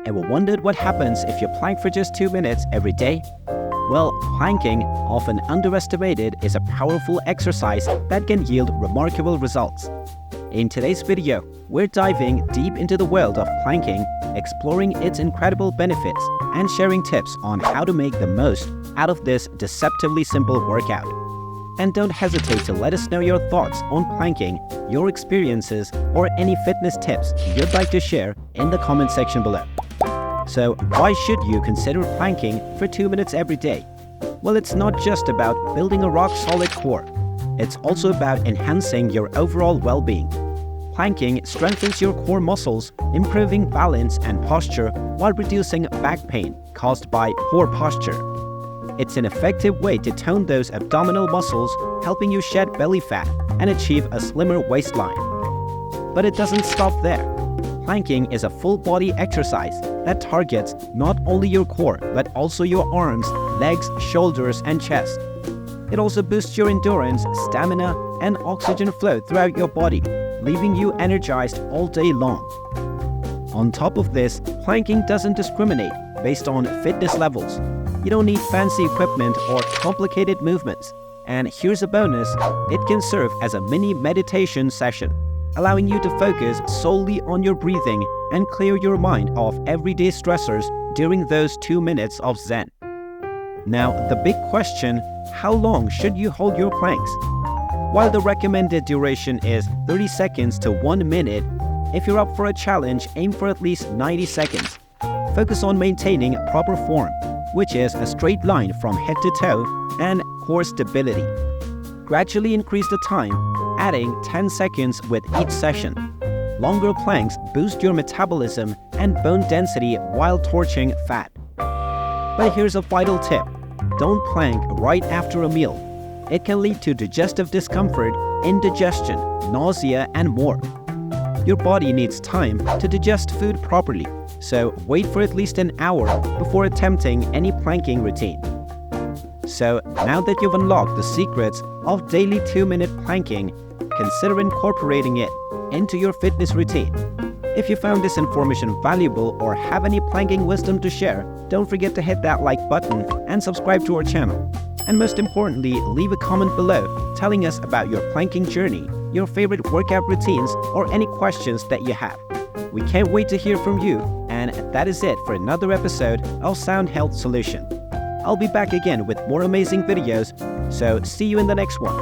Ever wondered what happens if you plank for just 2 minutes every day? Well, planking, often underestimated, is a powerful exercise that can yield remarkable results. In today's video, we're diving deep into the world of planking, exploring its incredible benefits, and sharing tips on how to make the most out of this deceptively simple workout. And don't hesitate to let us know your thoughts on planking, your experiences, or any fitness tips you'd like to share in the comment section below. So, why should you consider planking for 2 minutes every day? Well, it's not just about building a rock-solid core. It's also about enhancing your overall well-being. Planking strengthens your core muscles, improving balance and posture while reducing back pain caused by poor posture. It's an effective way to tone those abdominal muscles, helping you shed belly fat and achieve a slimmer waistline. But it doesn't stop there. Planking is a full-body exercise that targets not only your core but also your arms, legs, shoulders, and chest. It also boosts your endurance, stamina, and oxygen flow throughout your body, leaving you energized all day long. On top of this, planking doesn't discriminate based on fitness levels. You don't need fancy equipment or complicated movements. And here's a bonus, it can serve as a mini meditation session, allowing you to focus solely on your breathing and clear your mind of everyday stressors during those 2 minutes of Zen. Now, the big question, how long should you hold your planks? While the recommended duration is 30 seconds to 1 minute, if you're up for a challenge, aim for at least 90 seconds. Focus on maintaining proper form, which is a straight line from head to toe, and core stability. Gradually increase the time, adding 10 seconds with each session. Longer planks boost your metabolism and bone density while torching fat. But here's a vital tip. Don't plank right after a meal. It can lead to digestive discomfort, indigestion, nausea, and more. Your body needs time to digest food properly, so wait for at least an hour before attempting any planking routine. So, now that you've unlocked the secrets of daily 2-minute planking, consider incorporating it into your fitness routine. If you found this information valuable or have any planking wisdom to share, don't forget to hit that like button and subscribe to our channel. And most importantly, leave a comment below telling us about your planking journey, your favorite workout routines, or any questions that you have. We can't wait to hear from you, and that is it for another episode of Sound Health Solution. I'll be back again with more amazing videos, so see you in the next one.